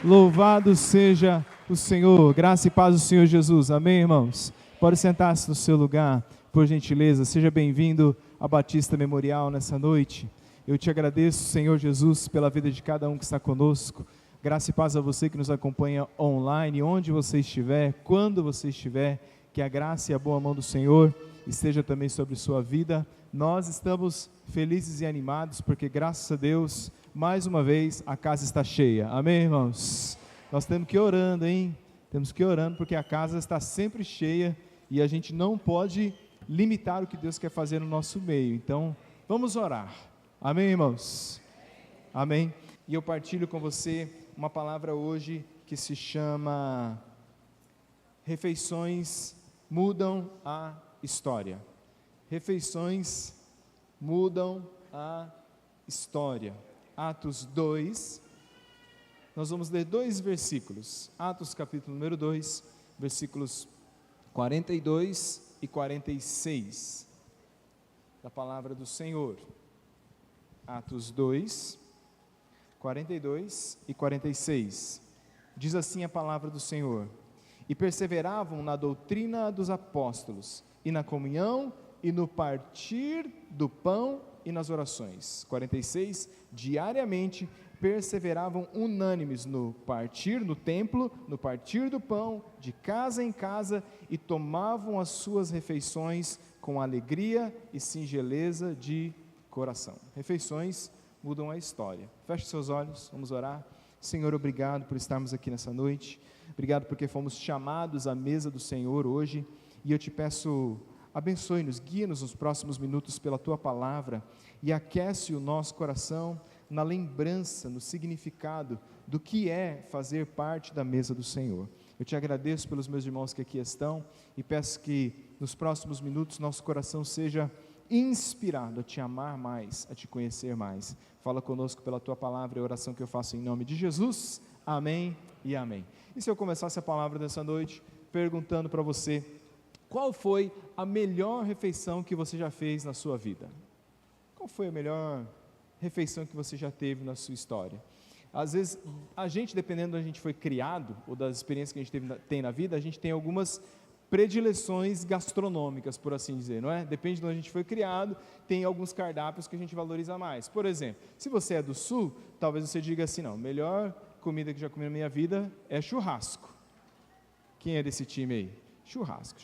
Louvado seja o Senhor, graça e paz do Senhor Jesus, amém, irmãos? Pode sentar-se no seu lugar, por gentileza, seja bem-vindo à Batista Memorial nessa noite. Eu te agradeço, Senhor Jesus, pela vida de cada um que está conosco, graça e paz a você que nos acompanha online, onde você estiver, quando você estiver, que a graça e a boa mão do Senhor esteja também sobre sua vida. Nós estamos felizes e animados, porque graças a Deus, mais uma vez, a casa está cheia, amém, irmãos? Nós temos que ir orando, hein? Temos que ir orando, porque a casa está sempre cheia, e a gente não pode limitar o que Deus quer fazer no nosso meio, então, vamos orar, amém, irmãos? Amém? E eu partilho com você uma palavra hoje, que se chama, refeições mudam a história. Refeições mudam a história. Atos 2, nós vamos ler 2 versículos, Atos capítulo número 2, versículos 42 e 46, da palavra do Senhor. Atos 2, 42 e 46, diz assim a palavra do Senhor: e perseveravam na doutrina dos apóstolos, e na comunhão, e no partir do pão, e nas orações. 46, diariamente perseveravam unânimes no partir no templo, no partir do pão, de casa em casa, e tomavam as suas refeições com alegria e singeleza de coração. Refeições mudam a história. Feche seus olhos, vamos orar. Senhor, obrigado por estarmos aqui nessa noite, obrigado porque fomos chamados à mesa do Senhor hoje, e eu te peço, abençoe-nos, guia-nos nos próximos minutos pela Tua Palavra, e aquece o nosso coração na lembrança, no significado do que é fazer parte da mesa do Senhor. Eu te agradeço pelos meus irmãos que aqui estão, e peço que nos próximos minutos nosso coração seja inspirado a te amar mais, a te conhecer mais. Fala conosco pela Tua Palavra, é a oração que eu faço em nome de Jesus, amém e amém. E se eu começasse a palavra dessa noite, perguntando para você, qual foi a melhor refeição que você já fez na sua vida? Qual foi a melhor refeição que você já teve na sua história? Às vezes, a gente, dependendo de onde a gente foi criado, ou das experiências que a gente tem na vida, a gente tem algumas predileções gastronômicas, por assim dizer, não é? Depende de onde a gente foi criado, tem alguns cardápios que a gente valoriza mais. Por exemplo, se você é do Sul, talvez você diga assim, não, a melhor comida que já comi na minha vida é churrasco. Quem é desse time aí? Churrasco,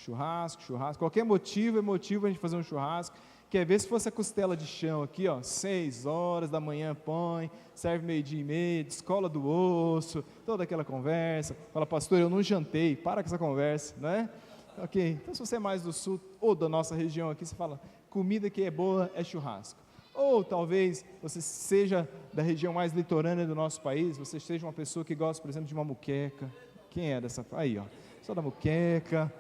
qualquer motivo é motivo a gente fazer um churrasco. Quer ver se fosse a costela de chão aqui, ó, 6 horas da manhã põe, serve 12:30, descola do osso, toda aquela conversa, fala, pastor, eu não jantei, para com essa conversa, né? Ok, então se você é mais do Sul ou da nossa região aqui, você fala, comida que é boa é churrasco. Ou talvez você seja da região mais litorânea do nosso país, você seja uma pessoa que gosta, por exemplo, de uma muqueca. Quem é dessa? Aí, ó, só da muqueca.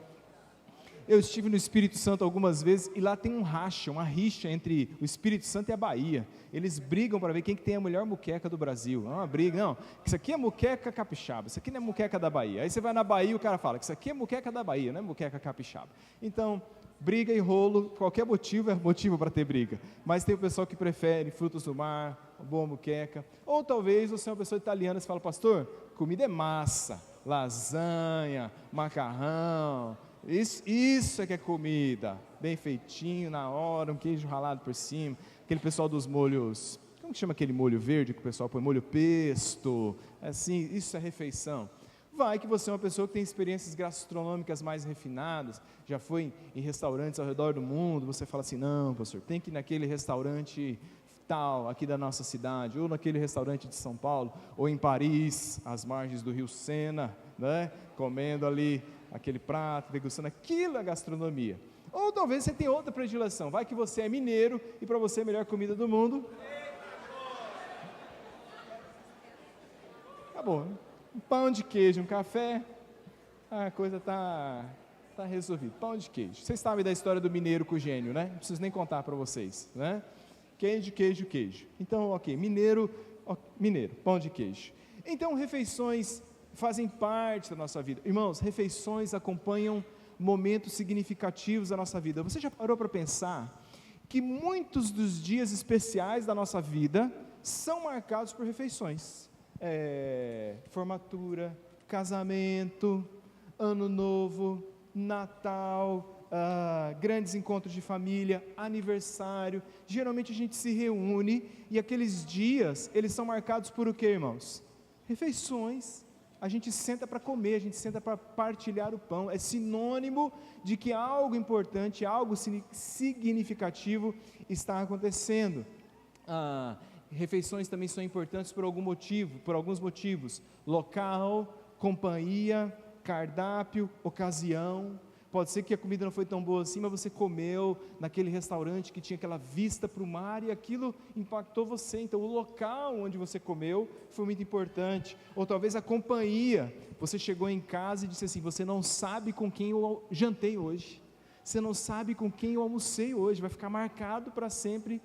Eu estive no Espírito Santo algumas vezes, e lá tem uma rixa entre o Espírito Santo e a Bahia. Eles brigam para ver quem que tem a melhor muqueca do Brasil. Não é uma briga, não. Isso aqui é muqueca capixaba, isso aqui não é muqueca da Bahia. Aí você vai na Bahia e o cara fala que isso aqui é muqueca da Bahia, não é muqueca capixaba. Então, briga e rolo, qualquer motivo é motivo para ter briga. Mas tem o pessoal que prefere frutos do mar, uma boa muqueca. Ou talvez você é uma pessoa italiana e você fala, pastor, comida é massa, lasanha, macarrão. Isso é que é comida, bem feitinho, na hora, um queijo ralado por cima, aquele pessoal dos molhos, como que chama aquele molho verde que o pessoal põe? Molho pesto, assim, isso é refeição. Vai que você é uma pessoa que tem experiências gastronômicas mais refinadas, já foi em restaurantes ao redor do mundo, você fala assim, não, pastor, tem que ir naquele restaurante tal, aqui da nossa cidade, ou naquele restaurante de São Paulo, ou em Paris, às margens do rio Sena, né, comendo ali aquele prato, degustando aquilo, a gastronomia. Ou talvez você tenha outra predileção, vai que você é mineiro, e para você é a melhor comida do mundo, acabou, né? Um pão de queijo, um café, a coisa está resolvida, pão de queijo. Vocês sabem da história do mineiro com o gênio, né? Não preciso nem contar para vocês, né? Queijo. Então, ok, mineiro, pão de queijo. Então, refeições fazem parte da nossa vida. Irmãos, refeições acompanham momentos significativos da nossa vida. Você já parou para pensar que muitos dos dias especiais da nossa vida são marcados por refeições? formatura, casamento, ano novo, Natal, grandes encontros de família, aniversário. Geralmente a gente se reúne e aqueles dias, eles são marcados por o quê, irmãos? Refeições. A gente senta para comer, a gente senta para partilhar o pão. É sinônimo de que algo importante, algo significativo está acontecendo. Refeições também são importantes por alguns motivos: local, companhia, cardápio, ocasião. Pode ser que a comida não foi tão boa assim, mas você comeu naquele restaurante que tinha aquela vista para o mar e aquilo impactou você. Então o local onde você comeu foi muito importante. Ou talvez a companhia. Você chegou em casa e disse assim: você não sabe com quem eu jantei hoje, você não sabe com quem eu almocei hoje, vai ficar marcado para sempre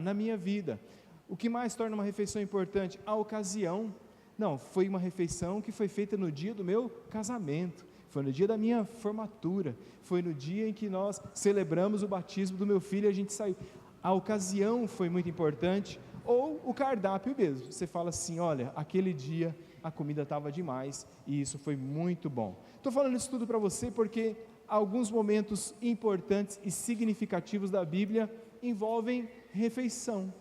na minha vida. O que mais torna uma refeição importante? A ocasião. Não, foi uma refeição que foi feita no dia do meu casamento, foi no dia da minha formatura, foi no dia em que nós celebramos o batismo do meu filho e a gente saiu. A ocasião foi muito importante. Ou o cardápio mesmo, você fala assim: olha, aquele dia a comida estava demais e isso foi muito bom. Estou falando isso tudo para você porque alguns momentos importantes e significativos da Bíblia envolvem refeição.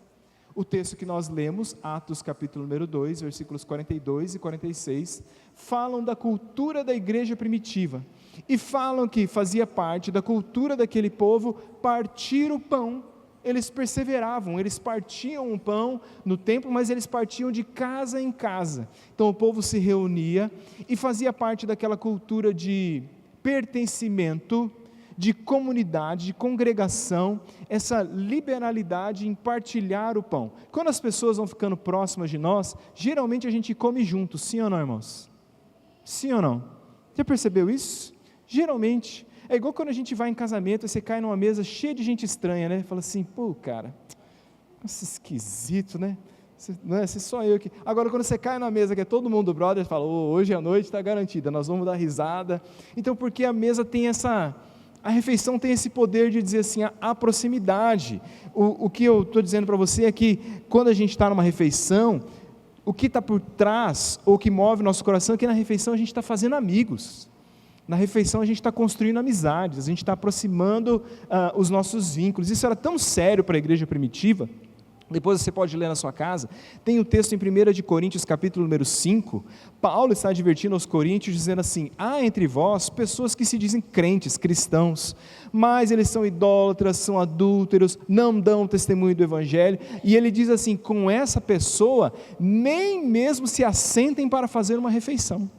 O texto que nós lemos, Atos capítulo número 2, versículos 42 e 46, falam da cultura da igreja primitiva, e falam que fazia parte da cultura daquele povo partir o pão. Eles perseveravam, eles partiam o pão no templo, mas eles partiam de casa em casa. Então o povo se reunia e fazia parte daquela cultura de pertencimento, de comunidade, de congregação, essa liberalidade em partilhar o pão. Quando as pessoas vão ficando próximas de nós, geralmente a gente come junto, sim ou não, irmãos? Sim ou não? Já percebeu isso? Geralmente, é igual quando a gente vai em casamento, e você cai numa mesa cheia de gente estranha, né? Fala assim: pô, cara, nossa, esquisito, né? Não é só eu aqui. Agora, quando você cai na mesa que é todo mundo brother, fala: hoje a noite está garantida, nós vamos dar risada. Então, porque a mesa tem a refeição tem esse poder de dizer assim, a proximidade. O que eu estou dizendo para você é que quando a gente está numa refeição, o que está por trás, ou que move nosso coração, é que na refeição a gente está fazendo amigos. Na refeição a gente está construindo amizades, a gente está aproximando os nossos vínculos. Isso era tão sério para a igreja primitiva. Depois você pode ler na sua casa, tem um texto em 1 Coríntios capítulo número 5, Paulo está advertindo aos coríntios, dizendo assim: há entre vós pessoas que se dizem crentes, cristãos, mas eles são idólatras, são adúlteros, não dão testemunho do evangelho, e ele diz assim: com essa pessoa, nem mesmo se assentem para fazer uma refeição.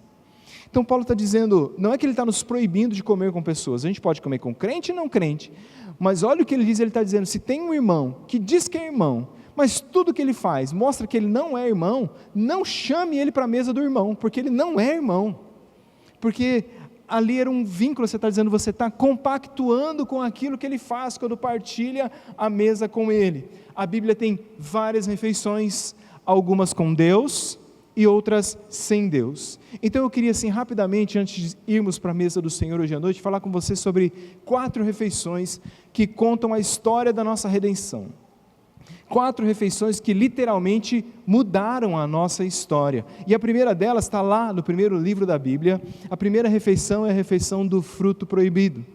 Então Paulo está dizendo, não é que ele está nos proibindo de comer com pessoas, a gente pode comer com crente e não crente, mas olha o que ele diz, ele está dizendo: se tem um irmão que diz que é irmão, mas tudo que ele faz mostra que ele não é irmão, não chame ele para a mesa do irmão, porque ele não é irmão, porque ali era um vínculo. Você está dizendo, você está compactuando com aquilo que ele faz quando partilha a mesa com ele. A Bíblia tem várias refeições, algumas com Deus e outras sem Deus. Então eu queria assim rapidamente, antes de irmos para a mesa do Senhor hoje à noite, falar com você sobre 4 refeições que contam a história da nossa redenção. 4 refeições que literalmente mudaram a nossa história, e a primeira delas está lá no primeiro livro da Bíblia. A primeira refeição é a refeição do fruto proibido,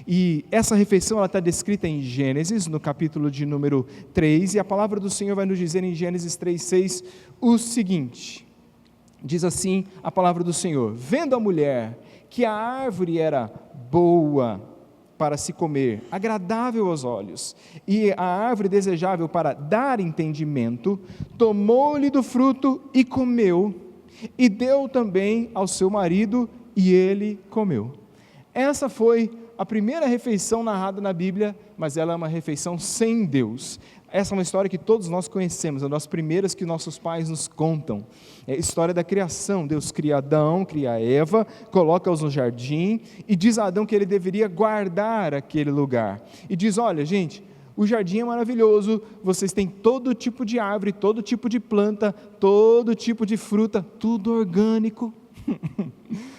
e essa refeição ela está descrita em Gênesis, no capítulo de número 3, e a palavra do Senhor vai nos dizer em Gênesis 3:6 o seguinte, diz assim a palavra do Senhor: vendo a mulher que a árvore era boa para se comer, agradável aos olhos, e a árvore desejável para dar entendimento, tomou-lhe do fruto e comeu, e deu também ao seu marido, e ele comeu. Essa foi a primeira refeição narrada na Bíblia, mas ela é uma refeição sem Deus. Essa é uma história que todos nós conhecemos, é uma das primeiras que nossos pais nos contam. É a história da criação. Deus cria Adão, cria Eva, coloca-os no jardim, e diz a Adão que ele deveria guardar aquele lugar. E diz: olha gente, o jardim é maravilhoso, vocês têm todo tipo de árvore, todo tipo de planta, todo tipo de fruta, tudo orgânico.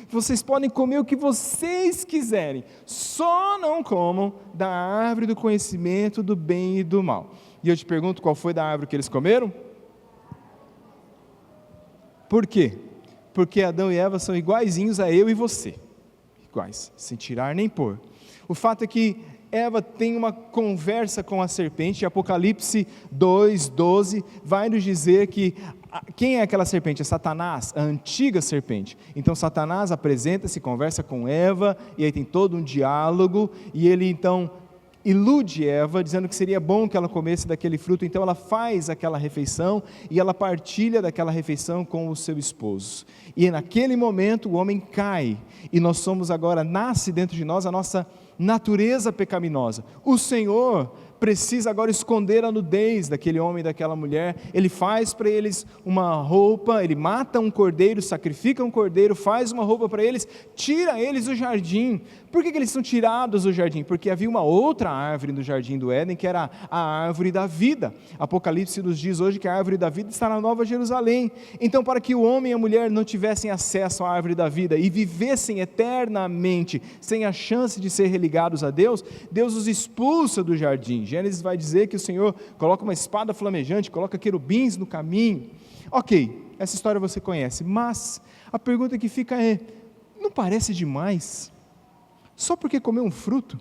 Vocês podem comer o que vocês quiserem, só não comam da árvore do conhecimento do bem e do mal. E eu te pergunto, qual foi da árvore que eles comeram? Por quê? Porque Adão e Eva são iguaizinhos a eu e você, iguais, sem tirar nem pôr. O fato é que Eva tem uma conversa com a serpente, Apocalipse 2:12 vai nos dizer que quem é aquela serpente? É Satanás, a antiga serpente. Então Satanás apresenta-se, conversa com Eva, e aí tem todo um diálogo, e ele então ilude Eva, dizendo que seria bom que ela comesse daquele fruto. Então ela faz aquela refeição, e ela partilha daquela refeição com o seu esposo. E naquele momento o homem cai, e nós somos agora, nasce dentro de nós a nossa natureza pecaminosa. O Senhor precisa agora esconder a nudez daquele homem e daquela mulher. Ele faz para eles uma roupa, ele mata um cordeiro, sacrifica um cordeiro, faz uma roupa para eles, tira eles do jardim. Por que eles são tirados do jardim? Porque havia uma outra árvore no jardim do Éden, que era a árvore da vida. Apocalipse nos diz hoje que a árvore da vida está na Nova Jerusalém. Então, para que o homem e a mulher não tivessem acesso à árvore da vida e vivessem eternamente, sem a chance de ser religados a Deus, Deus os expulsa do jardim. Gênesis vai dizer que o Senhor coloca uma espada flamejante, coloca querubins no caminho. Ok, essa história você conhece, mas a pergunta que fica é, não parece demais? Só porque comeu um fruto?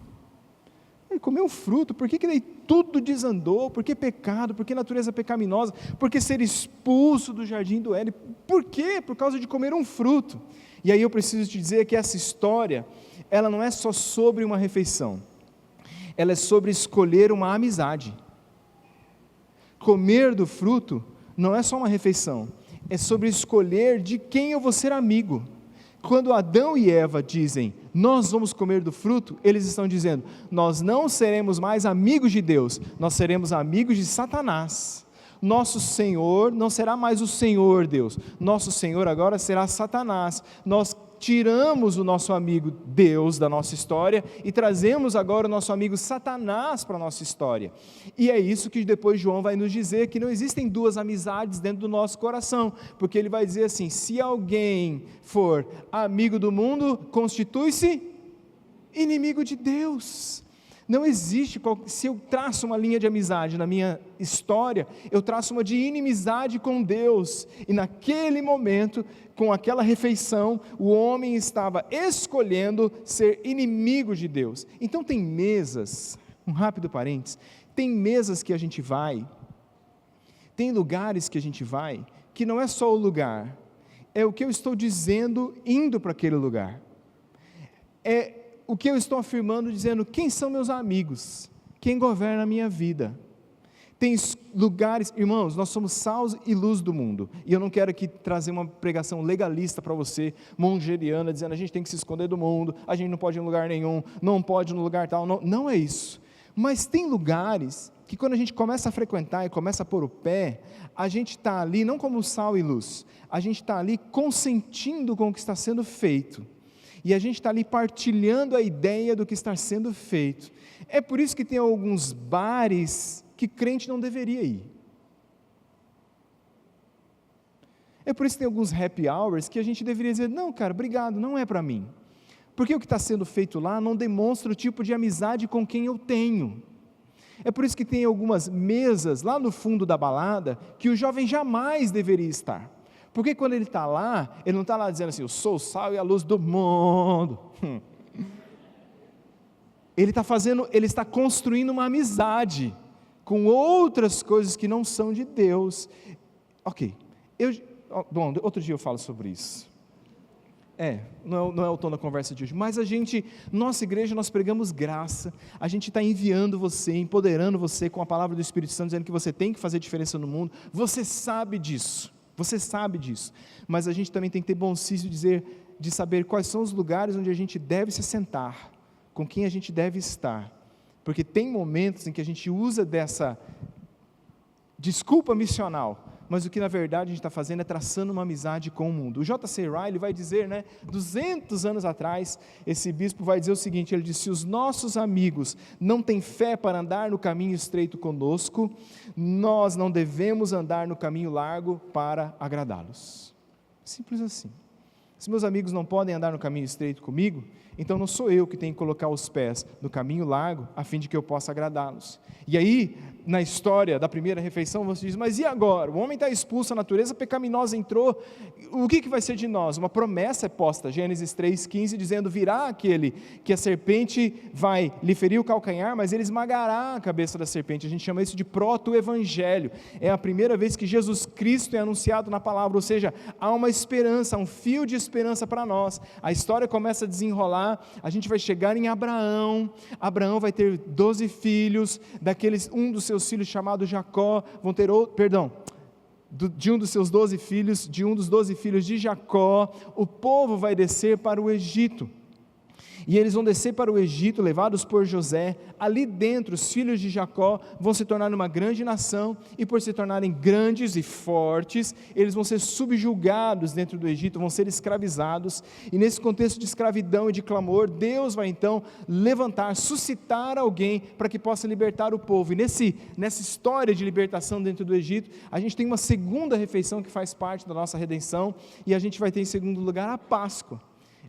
Ele comeu um fruto, por que daí tudo desandou? Por que pecado? Por que natureza pecaminosa? Por que ser expulso do jardim do Éden? Por quê? Por causa de comer um fruto. E aí eu preciso te dizer que essa história, ela não é só sobre uma refeição, ela é sobre escolher uma amizade. Comer do fruto não é só uma refeição, é sobre escolher de quem eu vou ser amigo. Quando Adão e Eva dizem, nós vamos comer do fruto, eles estão dizendo, nós não seremos mais amigos de Deus, nós seremos amigos de Satanás. Nosso Senhor não será mais o Senhor Deus, nosso Senhor agora será Satanás. Nós tiramos o nosso amigo Deus da nossa história e trazemos agora o nosso amigo Satanás para a nossa história. E é isso que depois João vai nos dizer, que não existem duas amizades dentro do nosso coração, porque ele vai dizer assim, se alguém for amigo do mundo, constitui-se inimigo de Deus. Não existe, se eu traço uma linha de amizade na minha história, eu traço uma de inimizade com Deus, e naquele momento, com aquela refeição, o homem estava escolhendo ser inimigo de Deus. Então tem mesas, um rápido parênteses, tem mesas que a gente vai, tem lugares que a gente vai, que não é só o lugar, é o que eu estou dizendo indo para aquele lugar, é o que eu estou afirmando, dizendo quem são meus amigos, quem governa a minha vida. Tem lugares, irmãos, nós somos sal e luz do mundo, e eu não quero aqui trazer uma pregação legalista para você, mongeriana, dizendo a gente tem que se esconder do mundo, a gente não pode ir em lugar nenhum, não pode ir no lugar tal, não é isso, mas tem lugares que quando a gente começa a frequentar e começa a pôr o pé, a gente está ali não como sal e luz, a gente está ali consentindo com o que está sendo feito, e a gente está ali partilhando a ideia do que está sendo feito. É por isso que tem alguns bares que crente não deveria ir. É por isso que tem alguns happy hours que a gente deveria dizer, não cara, obrigado, não é para mim. Porque o que está sendo feito lá não demonstra o tipo de amizade com quem eu tenho. É por isso que tem algumas mesas lá no fundo da balada que o jovem jamais deveria estar. Porque quando ele está lá, ele não está lá dizendo assim, eu sou o sal e a luz do mundo. Ele está construindo uma amizade com outras coisas que não são de Deus. Ok, bom, outro dia eu falo sobre isso. Não é o tom da conversa de hoje, mas nossa igreja, nós pregamos graça, a gente está enviando você, empoderando você com a palavra do Espírito Santo, dizendo que você tem que fazer diferença no mundo, você sabe disso, mas a gente também tem que ter bom senso de saber quais são os lugares onde a gente deve se sentar, com quem a gente deve estar, porque tem momentos em que a gente usa dessa desculpa missional, mas o que na verdade a gente está fazendo é traçando uma amizade com o mundo. O J.C. Ryle vai dizer, 200 anos atrás, esse bispo vai dizer o seguinte, ele disse, se os nossos amigos não têm fé para andar no caminho estreito conosco, nós não devemos andar no caminho largo para agradá-los. Simples assim. Se meus amigos não podem andar no caminho estreito comigo, então não sou eu que tenho que colocar os pés no caminho largo, a fim de que eu possa agradá-los. E aí, na história da primeira refeição, você diz, mas e agora? O homem está expulso, a natureza pecaminosa entrou, o que vai ser de nós? Uma promessa é posta, Gênesis 3,15, dizendo, virá aquele que a serpente vai lhe ferir o calcanhar, mas ele esmagará a cabeça da serpente. A gente chama isso de proto-evangelho. É a primeira vez que Jesus Cristo é anunciado na palavra, ou seja, há uma esperança, um fio de esperança para nós. A história começa a desenrolar, a gente vai chegar em Abraão vai ter 12 filhos, daqueles, um dos seus filhos chamado Jacó, vão ter de um dos seus 12 filhos, de um dos 12 filhos de Jacó, o povo vai descer para o Egito, e eles vão descer para o Egito, levados por José. Ali dentro, os filhos de Jacó vão se tornar uma grande nação, e por se tornarem grandes e fortes, eles vão ser subjugados dentro do Egito, vão ser escravizados, e nesse contexto de escravidão e de clamor, Deus vai então levantar, suscitar alguém, para que possa libertar o povo. E nessa história de libertação dentro do Egito, a gente tem uma segunda refeição que faz parte da nossa redenção, e a gente vai ter em segundo lugar a Páscoa.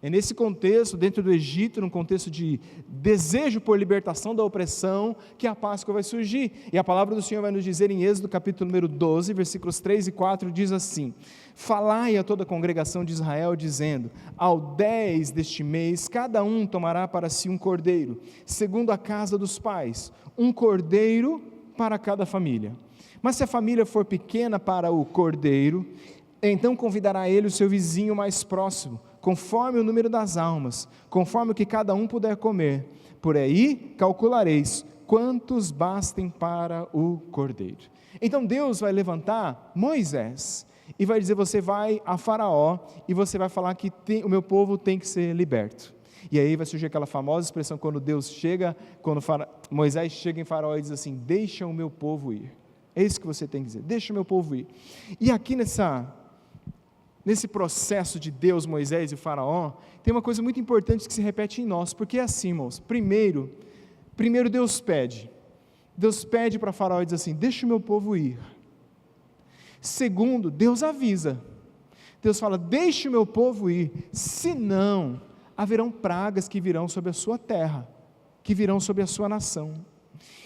É nesse contexto, dentro do Egito, num contexto de desejo por libertação da opressão, que a Páscoa vai surgir. E a palavra do Senhor vai nos dizer em Êxodo, capítulo número 12, versículos 3 e 4, diz assim, falai a toda a congregação de Israel, dizendo, ao 10 deste mês, cada um tomará para si um cordeiro, segundo a casa dos pais, um cordeiro para cada família. Mas se a família for pequena para o cordeiro, então convidará ele o seu vizinho mais próximo, conforme o número das almas, conforme o que cada um puder comer. Por aí calculareis quantos bastem para o cordeiro. Então Deus vai levantar Moisés e vai dizer, você vai a Faraó e você vai falar que o meu povo tem que ser liberto. E aí vai surgir aquela famosa expressão quando Moisés chega em Faraó e diz assim, deixa o meu povo ir. É isso que você tem que dizer, deixa o meu povo ir. E aqui nesse processo de Deus, Moisés e o Faraó, tem uma coisa muito importante que se repete em nós, porque é assim, irmãos, primeiro Deus pede para Faraó e diz assim, deixa o meu povo ir. Segundo, Deus avisa, Deus fala, deixa o meu povo ir, senão haverão pragas que virão sobre a sua terra, que virão sobre a sua nação.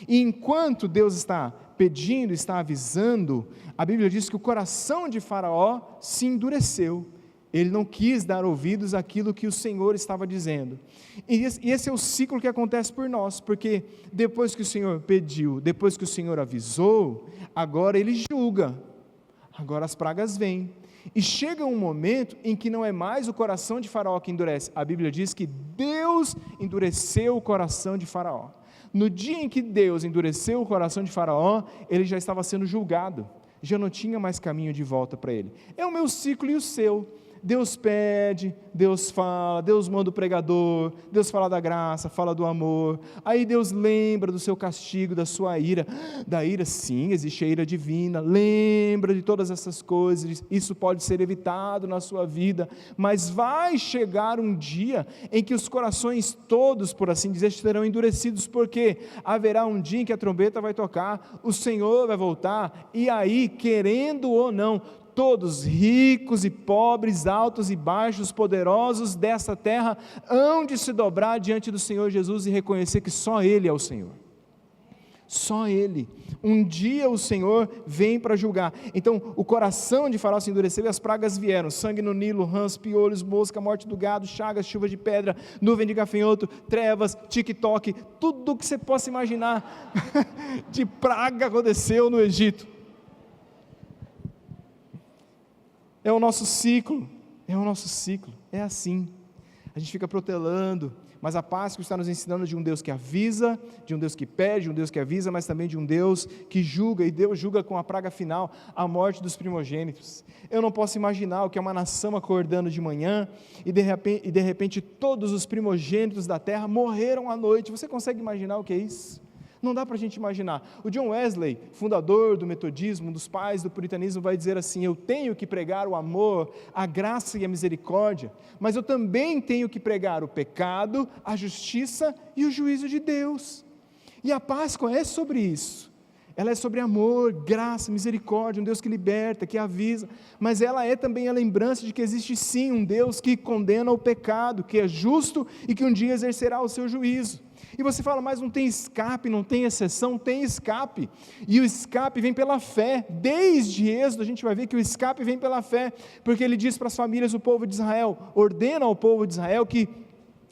E enquanto Deus está pedindo, está avisando, a Bíblia diz que o coração de Faraó se endureceu, ele não quis dar ouvidos àquilo que o Senhor estava dizendo, e esse é o ciclo que acontece por nós, porque depois que o Senhor pediu, depois que o Senhor avisou, agora ele julga, agora as pragas vêm, e chega um momento em que não é mais o coração de Faraó que endurece, a Bíblia diz que Deus endureceu o coração de Faraó. No dia em que Deus endureceu o coração de Faraó, ele já estava sendo julgado, já não tinha mais caminho de volta para ele. É o meu ciclo e o seu. Deus pede, Deus fala, Deus manda o pregador, Deus fala da graça, fala do amor, aí Deus lembra do seu castigo, da sua ira, da ira sim, existe a ira divina, lembra de todas essas coisas, isso pode ser evitado na sua vida, mas vai chegar um dia em que os corações todos, por assim dizer, serão endurecidos, porque haverá um dia em que a trombeta vai tocar, o Senhor vai voltar, e aí, querendo ou não, todos, ricos e pobres, altos e baixos, poderosos dessa terra, hão de se dobrar diante do Senhor Jesus e reconhecer que só Ele é o Senhor. Só Ele. Um dia o Senhor vem para julgar. Então o coração de Faraó se endureceu e as pragas vieram, sangue no Nilo, rãs, piolhos, mosca, morte do gado, chagas, chuva de pedra, nuvem de gafanhoto, trevas, tic-toc, tudo o que você possa imaginar de praga aconteceu no Egito. É o nosso ciclo, é assim, a gente fica protelando, mas a Páscoa está nos ensinando de um Deus que avisa, de um Deus que pede, de um Deus que avisa, mas também de um Deus que julga, e Deus julga com a praga final, a morte dos primogênitos. Eu não posso imaginar o que é uma nação acordando de manhã, e de repente todos os primogênitos da terra morreram à noite. Você consegue imaginar o que é isso? Não dá para a gente imaginar. O John Wesley, fundador do metodismo, um dos pais do puritanismo, vai dizer assim, eu tenho que pregar o amor, a graça e a misericórdia, mas eu também tenho que pregar o pecado, a justiça e o juízo de Deus. E a Páscoa é sobre isso. ela é sobre amor, graça, misericórdia, um Deus que liberta, que avisa, mas ela é também a lembrança de que existe sim um Deus que condena o pecado, que é justo e que um dia exercerá o seu juízo. E você fala, mas não tem escape, não tem exceção? Tem escape, e o escape vem pela fé. Desde Êxodo a gente vai ver que o escape vem pela fé, porque ele diz para as famílias do povo de Israel, ordena ao povo de Israel que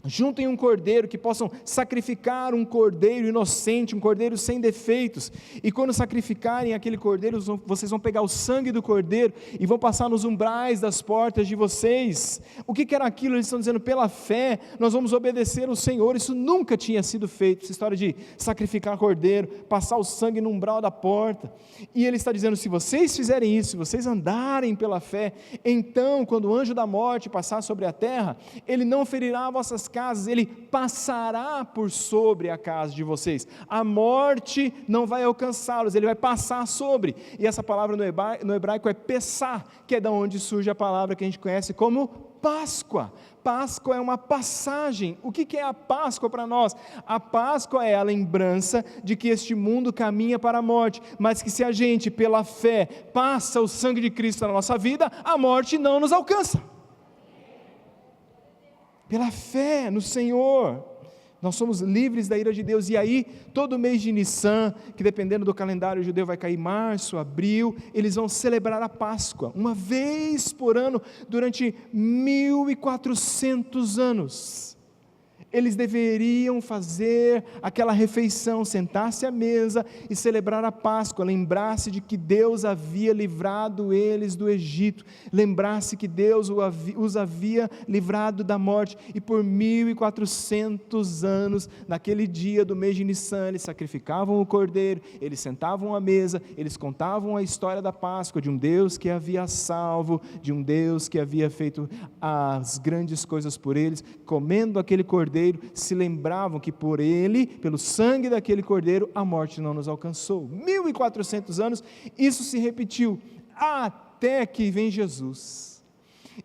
juntem um cordeiro, que possam sacrificar um cordeiro inocente, um cordeiro sem defeitos, e quando sacrificarem aquele cordeiro, vocês vão pegar o sangue do cordeiro, e vão passar nos umbrais das portas de vocês. O que era aquilo? Eles estão dizendo, pela fé, nós vamos obedecer ao Senhor. Isso nunca tinha sido feito, essa história de sacrificar cordeiro, passar o sangue no umbral da porta, e ele está dizendo, se vocês fizerem isso, se vocês andarem pela fé, então, quando o anjo da morte passar sobre a terra, ele não ferirá vossas casas, ele passará por sobre a casa de vocês, a morte não vai alcançá-los, ele vai passar sobre, e essa palavra no hebraico é Pessah, que é da onde surge a palavra que a gente conhece como Páscoa. Páscoa é uma passagem. O que é a Páscoa para nós? A Páscoa é a lembrança de que este mundo caminha para a morte, mas que se a gente, pela fé, passa o sangue de Cristo na nossa vida, a morte não nos alcança. Pela fé no Senhor, nós somos livres da ira de Deus. E aí, todo mês de Nissan, que dependendo do calendário judeu vai cair março, abril, eles vão celebrar a Páscoa, uma vez por ano, durante 1400 anos. Eles deveriam fazer aquela refeição, sentar-se à mesa e celebrar a Páscoa, lembrar-se de que Deus havia livrado eles do Egito, lembrar-se que Deus os havia livrado da morte, e por 1400 anos, naquele dia do mês de Nissan, eles sacrificavam o cordeiro, eles sentavam à mesa, eles contavam a história da Páscoa, de um Deus que havia salvo, de um Deus que havia feito as grandes coisas por eles, comendo aquele cordeiro, se lembravam que por ele, pelo sangue daquele cordeiro, a morte não nos alcançou. 1400 anos, isso se repetiu, até que vem Jesus.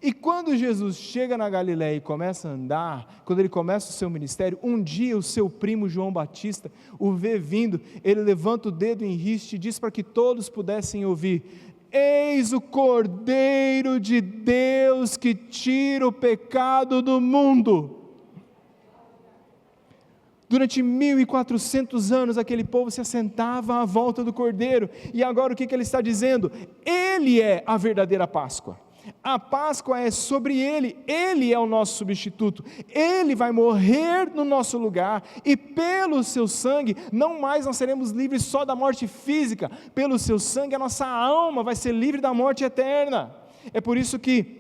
E quando Jesus chega na Galileia e começa a andar, quando ele começa o seu ministério, um dia o seu primo João Batista o vê vindo, ele levanta o dedo em riste e diz para que todos pudessem ouvir: eis o Cordeiro de Deus que tira o pecado do mundo. Durante 1400 anos, aquele povo se assentava à volta do Cordeiro, e agora o que ele está dizendo? Ele é a verdadeira Páscoa. A Páscoa é sobre ele, ele é o nosso substituto, ele vai morrer no nosso lugar, e pelo seu sangue, não mais nós seremos livres só da morte física, pelo seu sangue a nossa alma vai ser livre da morte eterna. É por isso que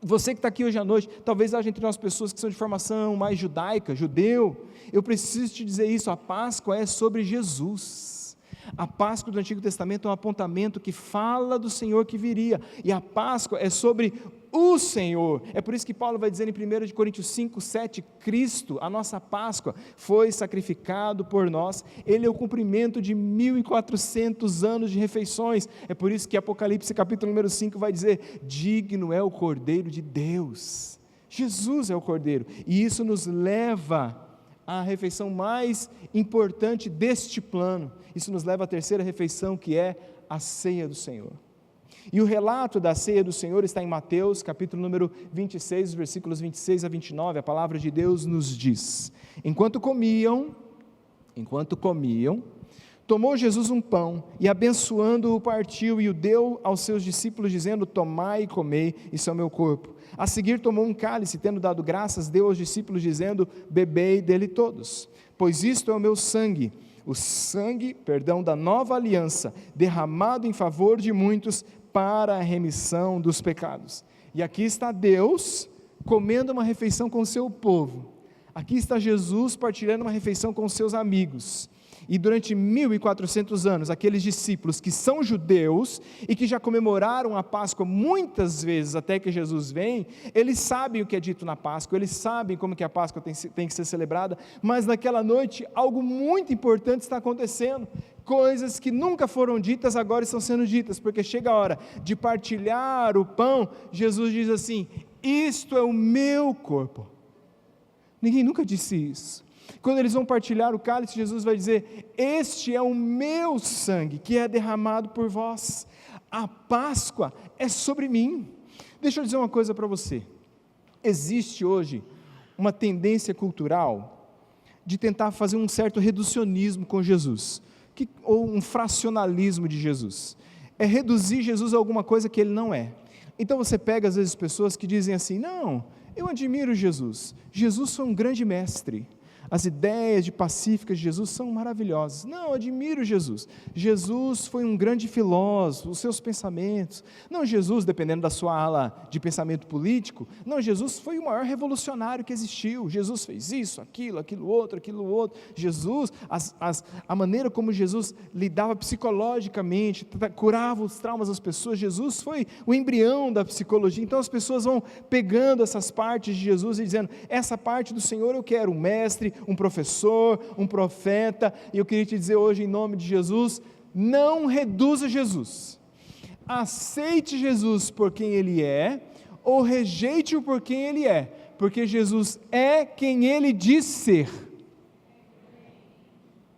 você que está aqui hoje à noite, talvez haja entre nós pessoas que são de formação mais judaica, judeu, eu preciso te dizer isso, a Páscoa é sobre Jesus. A Páscoa do Antigo Testamento é um apontamento que fala do Senhor que viria, e a Páscoa é sobre o Senhor. É por isso que Paulo vai dizer em 1 Coríntios 5, 7, Cristo, a nossa Páscoa, foi sacrificado por nós, ele é o cumprimento de 1400 anos de refeições. É por isso que Apocalipse capítulo número 5 vai dizer: digno é o Cordeiro de Deus. Jesus é o Cordeiro, e isso nos leva à refeição mais importante deste plano. Isso nos leva à terceira refeição, que é a ceia do Senhor. E o relato da ceia do Senhor está em Mateus, capítulo número 26, versículos 26 a 29, a palavra de Deus nos diz: enquanto comiam, tomou Jesus um pão, e abençoando-o partiu, e o deu aos seus discípulos, dizendo: tomai e comei, isso é o meu corpo. A seguir tomou um cálice, tendo dado graças, deu aos discípulos, dizendo: bebei dele todos, pois isto é o meu sangue, o sangue, da nova aliança, derramado em favor de muitos, para a remissão dos pecados. E aqui está Deus comendo uma refeição com o seu povo, aqui está Jesus partilhando uma refeição com os seus amigos, e durante 1400 anos, aqueles discípulos que são judeus, e que já comemoraram a Páscoa muitas vezes, até que Jesus vem, eles sabem o que é dito na Páscoa, eles sabem como que a Páscoa tem que ser celebrada, mas naquela noite, algo muito importante está acontecendo, coisas que nunca foram ditas, agora estão sendo ditas, porque chega a hora de partilhar o pão, Jesus diz assim: isto é o meu corpo. Ninguém nunca disse isso. Quando eles vão partilhar o cálice, Jesus vai dizer: este é o meu sangue que é derramado por vós, a Páscoa é sobre mim. Deixa eu dizer uma coisa para você, existe hoje uma tendência cultural de tentar fazer um certo reducionismo com Jesus, ou um fracionalismo de Jesus, é reduzir Jesus a alguma coisa que ele não é. Então você pega às vezes pessoas que dizem assim: não, eu admiro Jesus, Jesus foi um grande mestre, as ideias de pacíficas de Jesus são maravilhosas. Não, eu admiro Jesus. Jesus foi um grande filósofo, os seus pensamentos. Não, Jesus, dependendo da sua ala de pensamento político, não, Jesus foi o maior revolucionário que existiu. Jesus fez isso, aquilo outro. Jesus, a maneira como Jesus lidava psicologicamente, curava os traumas das pessoas, Jesus foi o embrião da psicologia. Então as pessoas vão pegando essas partes de Jesus e dizendo: essa parte do Senhor eu quero, um mestre, um professor, um profeta. E eu queria te dizer hoje, em nome de Jesus, não reduza Jesus, aceite Jesus por quem Ele é, ou rejeite-o por quem Ele é, porque Jesus é quem Ele diz ser.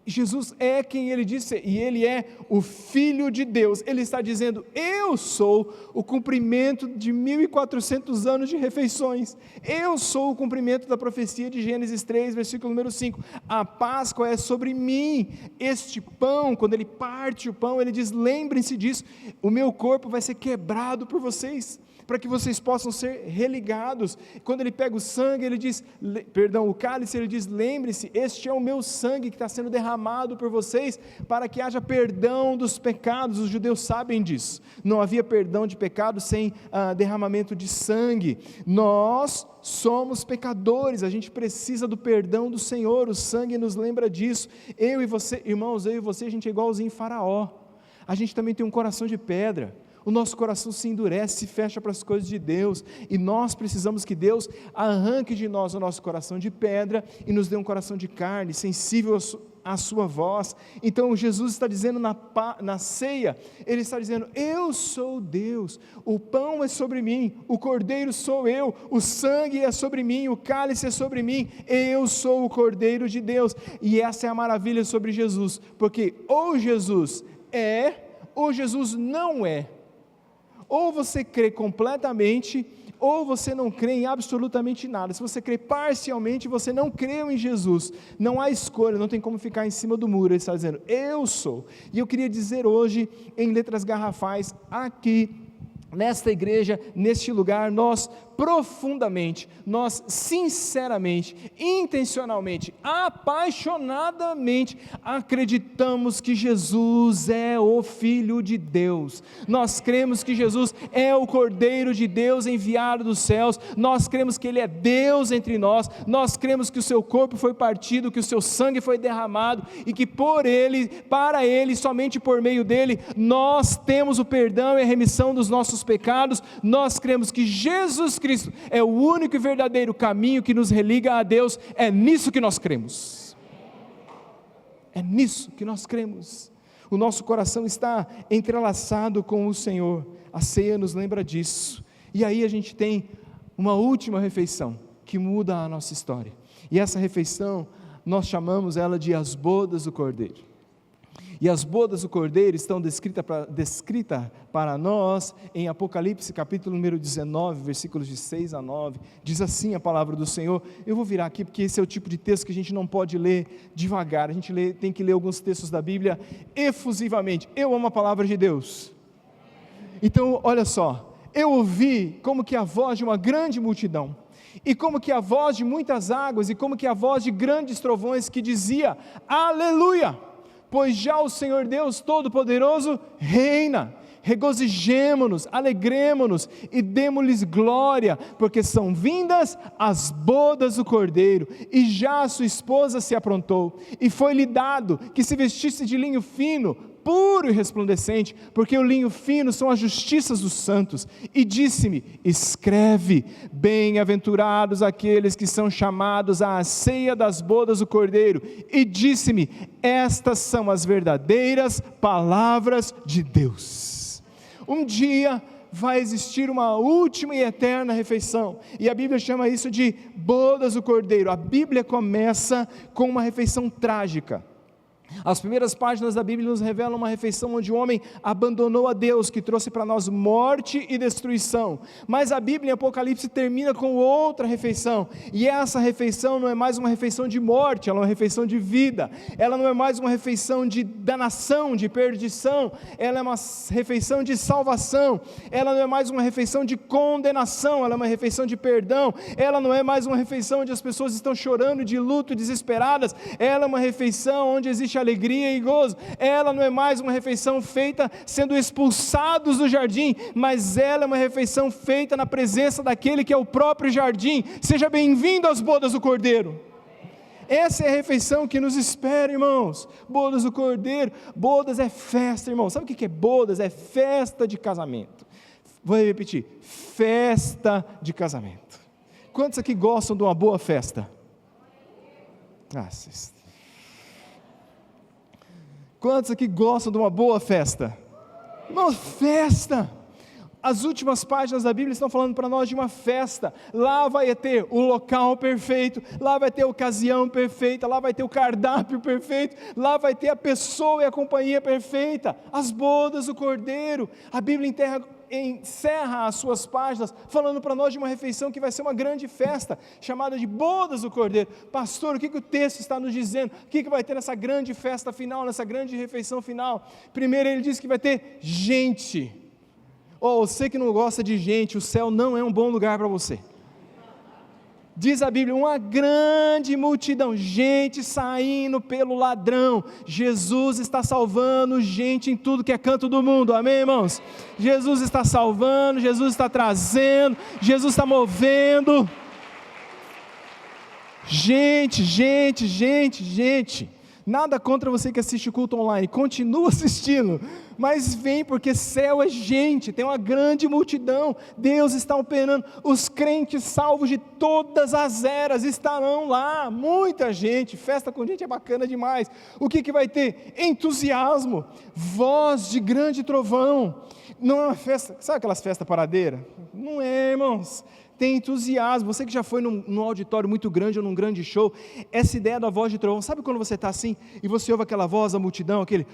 Jesus é quem Ele diz ser, e Ele é o Filho de Deus. Ele está dizendo: eu sou o cumprimento de 1400 anos de refeições, eu sou o cumprimento da profecia de Gênesis 3, versículo número 5, a Páscoa é sobre mim. Este pão, quando Ele parte o pão, Ele diz: lembrem-se disso, o meu corpo vai ser quebrado por vocês, para que vocês possam ser religados. Quando Ele pega o sangue, Ele diz, o cálice, Ele diz: lembre-se, este é o meu sangue que está sendo derramado por vocês, para que haja perdão dos pecados. Os judeus sabem disso, não havia perdão de pecados sem derramamento de sangue. Nós somos pecadores, a gente precisa do perdão do Senhor, o sangue nos lembra disso. Eu e você, irmãos, eu e você, a gente é igualzinho Faraó, a gente também tem um coração de pedra, o nosso coração se endurece, se fecha para as coisas de Deus, e nós precisamos que Deus arranque de nós o nosso coração de pedra, e nos dê um coração de carne, sensível à sua voz. Então Jesus está dizendo na ceia, Ele está dizendo: eu sou Deus, o pão é sobre mim, o cordeiro sou eu, o sangue é sobre mim, o cálice é sobre mim, eu sou o Cordeiro de Deus. E essa é a maravilha sobre Jesus, porque ou Jesus é, ou Jesus não é. Ou você crê completamente, ou você não crê em absolutamente nada. Se você crê parcialmente, você não creu em Jesus. Não há escolha, não tem como ficar em cima do muro. Ele está dizendo: eu sou. E eu queria dizer hoje, em letras garrafais, aqui, nesta igreja, neste lugar, nós profundamente, nós sinceramente, intencionalmente, apaixonadamente acreditamos que Jesus é o Filho de Deus. Nós cremos que Jesus é o Cordeiro de Deus enviado dos céus. Nós cremos que Ele é Deus entre nós. Nós cremos que o seu corpo foi partido, que o seu sangue foi derramado e que por Ele, para Ele, somente por meio dele, nós temos o perdão e a remissão dos nossos pecados. Nós cremos que Jesus Cristo é o único e verdadeiro caminho que nos religa a Deus. É nisso que nós cremos. É nisso que nós cremos. O nosso coração está entrelaçado com o Senhor. A ceia nos lembra disso. E aí a gente tem uma última refeição que muda a nossa história. E essa refeição, nós chamamos ela de as bodas do Cordeiro. E as bodas do Cordeiro estão descritas para nós em Apocalipse capítulo número 19, versículos de 6 a 9, diz assim a palavra do Senhor. Eu vou virar aqui porque esse é o tipo de texto que a gente não pode ler devagar, a gente tem que ler alguns textos da Bíblia efusivamente. Eu amo a palavra de Deus. Então olha só, eu ouvi como que a voz de uma grande multidão, e como que a voz de muitas águas, e como que a voz de grandes trovões, que dizia: aleluia! Pois já o Senhor Deus Todo-Poderoso reina. Regozijemo-nos, alegremo-nos e demo-lhes glória, porque são vindas as bodas do Cordeiro, e já a sua esposa se aprontou, e foi-lhe dado que se vestisse de linho fino, puro e resplandecente, porque o linho fino são as justiças dos santos. E disse-me: escreve, bem-aventurados aqueles que são chamados à ceia das bodas do Cordeiro. E disse-me: estas são as verdadeiras palavras de Deus. Um dia vai existir uma última e eterna refeição, e a Bíblia chama isso de bodas do Cordeiro. A Bíblia começa com uma refeição trágica. As primeiras páginas da Bíblia nos revelam uma refeição onde o homem abandonou a Deus, que trouxe para nós morte e destruição. Mas a Bíblia em Apocalipse termina com outra refeição, e essa refeição não é mais uma refeição de morte, ela é uma refeição de vida. Ela não é mais uma refeição de danação, de perdição, ela é uma refeição de salvação. Ela não é mais uma refeição de condenação, ela é uma refeição de perdão. Ela não é mais uma refeição onde as pessoas estão chorando de luto, desesperadas. Ela é uma refeição onde existe alegria e gozo. Ela não é mais uma refeição feita sendo expulsados do jardim, mas ela é uma refeição feita na presença daquele que é o próprio jardim. Seja bem-vindo às bodas do Cordeiro. Essa é a refeição que nos espera, irmãos. Bodas do Cordeiro. Bodas é festa, irmãos. Sabe o que é bodas? É festa de casamento. Vou repetir, festa de casamento. Quantos aqui gostam de uma boa festa? Quantos aqui gostam de uma boa festa? Irmãos, festa! As últimas páginas da Bíblia estão falando para nós de uma festa. Lá vai ter o local perfeito, lá vai ter a ocasião perfeita, lá vai ter o cardápio perfeito, lá vai ter a pessoa e a companhia perfeita, as bodas do Cordeiro. A Bíblia encerra as suas páginas falando para nós de uma refeição que vai ser uma grande festa, chamada de bodas do Cordeiro. Pastor, o que o texto está nos dizendo? O que vai ter nessa grande festa final, nessa grande refeição final? Primeiro ele diz que vai ter gente. Você que não gosta de gente, o céu não é um bom lugar para você. Diz a Bíblia, uma grande multidão, gente saindo pelo ladrão. Jesus está salvando gente em tudo que é canto do mundo, amém, irmãos? Jesus está salvando, Jesus está trazendo, Jesus está movendo. Gente. Nada contra você que assiste o culto online, continua assistindo, mas vem, porque céu é gente, tem uma grande multidão, Deus está operando, os crentes salvos de todas as eras estarão lá, muita gente, festa com gente é bacana demais. O que vai ter? Entusiasmo, voz de grande trovão. Não é uma festa, sabe aquelas festas paradeiras? Não é, irmãos. Tem entusiasmo. Você que já foi num auditório muito grande ou num grande show, essa ideia da voz de trovão, sabe quando você está assim e você ouve aquela voz da multidão, aquele,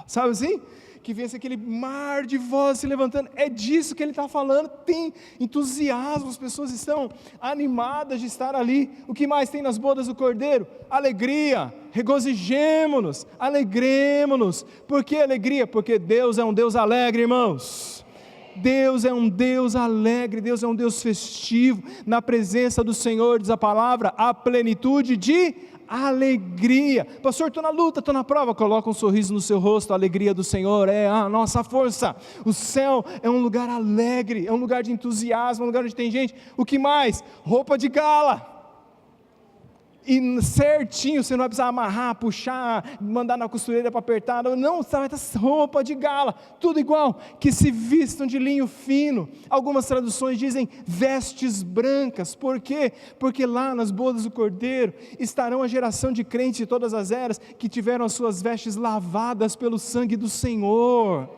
sabe assim? Que vem aquele mar de voz se levantando, é disso que ele está falando. Tem entusiasmo, as pessoas estão animadas de estar ali. O que mais tem nas bodas do Cordeiro? Alegria, regozijemo-nos, alegremo-nos. Por que alegria? Porque Deus é um Deus alegre, irmãos. Deus é um Deus alegre, Deus é um Deus festivo. Na presença do Senhor, diz a palavra, a plenitude de alegria. Pastor, estou na luta, estou na prova. Coloca um sorriso no seu rosto. A alegria do Senhor é a nossa força. O céu é um lugar alegre, é um lugar de entusiasmo, é um lugar onde tem gente. O que mais? Roupa de gala. E certinho, você não vai precisar amarrar, puxar, mandar na costureira para apertar, não, você vai estar roupa de gala, tudo igual, que se vistam de linho fino. Algumas traduções dizem vestes brancas. Por quê? Porque lá nas bodas do Cordeiro estarão a geração de crentes de todas as eras, que tiveram as suas vestes lavadas pelo sangue do Senhor.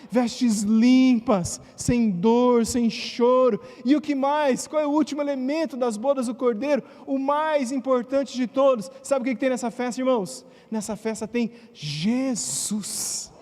Vestes limpas, sem dor, sem choro. E o que mais? Qual é o último elemento das bodas do Cordeiro? O mais importante de todos. Sabe o que tem nessa festa, irmãos? Nessa festa tem Jesus.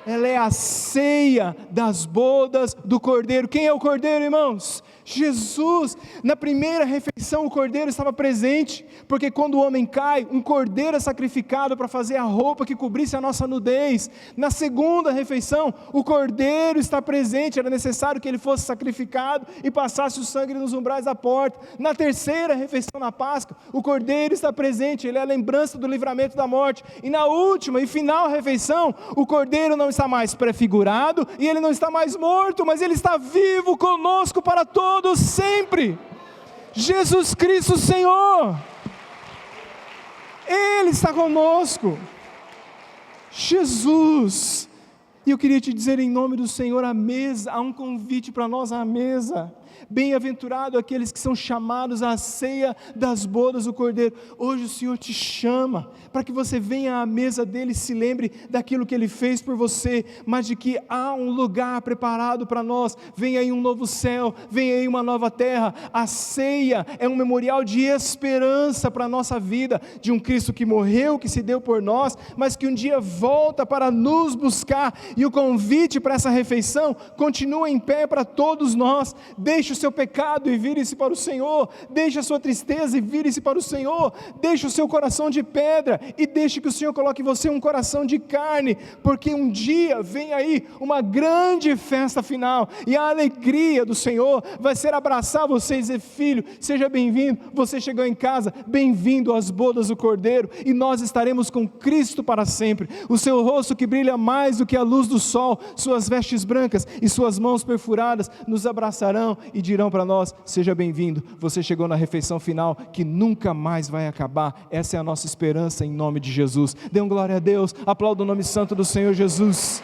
Ela é a ceia das bodas do Cordeiro. Quem é o Cordeiro, irmãos? Jesus. Na primeira refeição o cordeiro estava presente, porque quando o homem cai, um cordeiro é sacrificado para fazer a roupa que cobrisse a nossa nudez. Na segunda refeição o cordeiro está presente, era necessário que ele fosse sacrificado e passasse o sangue nos umbrais da porta. Na terceira refeição, na Páscoa, o cordeiro está presente, ele é a lembrança do livramento da morte. E na última e final refeição, o cordeiro não está mais prefigurado e ele não está mais morto, mas ele está vivo conosco para todos sempre. Jesus Cristo Senhor, Ele está conosco. Jesus. E eu queria te dizer em nome do Senhor, a mesa, há um convite para nós à mesa. Bem-aventurado aqueles que são chamados à ceia das bodas do Cordeiro. Hoje o Senhor te chama para que você venha à mesa dele e se lembre daquilo que ele fez por você, mas de que há um lugar preparado para nós. Vem aí um novo céu, vem aí uma nova terra. A ceia é um memorial de esperança para a nossa vida, de um Cristo que morreu, que se deu por nós, mas que um dia volta para nos buscar, e o convite para essa refeição continua em pé para todos nós. Deixe o seu pecado e vire-se para o Senhor, deixe a sua tristeza e vire-se para o Senhor, deixe o seu coração de pedra e deixe que o Senhor coloque em você um coração de carne, porque um dia vem aí uma grande festa final, e a alegria do Senhor vai ser abraçar você e dizer: filho, seja bem-vindo, você chegou em casa, bem-vindo às bodas do Cordeiro, e nós estaremos com Cristo para sempre. O seu rosto que brilha mais do que a luz do sol, suas vestes brancas e suas mãos perfuradas nos abraçarão e dirão para nós: seja bem-vindo, você chegou na refeição final que nunca mais vai acabar. Essa é a nossa esperança, em nome de Jesus. Dê um glória a Deus, aplauda o nome santo do Senhor Jesus.